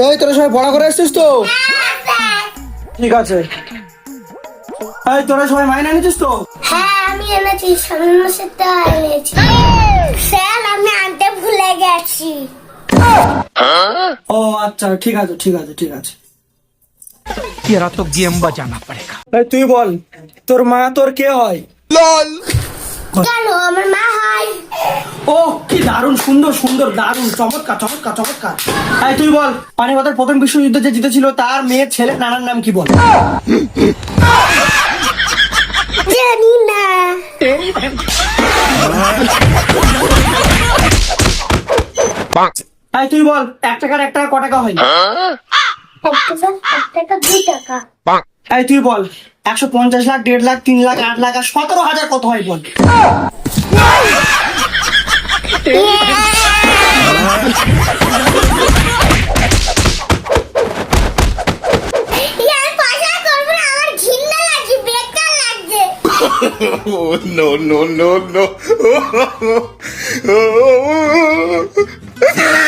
এই তোরা সবাই পড়া করে আসছিস তো? ঠিক আছে। এই তোরা সবাই মাইনে এনেছিস তো? হ্যাঁ আমি এনেছি, সামনের মাসে তো এনেছি। স্যার আমি আনতে ভুলে গেছি। ও আচ্ছা, ঠিক আছে ঠিক আছে ঠিক আছে। तेरा तो गेम बजाना पड़ेगा। এই তুই বল, তোর মা তোর কে হয়? কেন আমার মা হয়? ও কি দারুণ, সুন্দর সুন্দর, দারুণ, চমৎকার চমৎকার চমৎকার। এই তুই বল, পানিপথের প্রথম বিশ্বযুদ্ধ যে জিতেছিল তার মেয়ের ছেলে নানার নাম কি বল? জানি না। এই তুই বল, 1 টাকার 1 টাকা ক টাকা হয়? 1 টাকা 2 টাকা। এই তুই বল, 150 লাখ, 1.5 লাখ, 3 লাখ, 8 লাখ আর 17,000 কত হয় বল? ইয়ার পয়সা করবো না, আমার ঘৃণা লাগছে, বেকার লাগছে। Oh, no, no, no, no.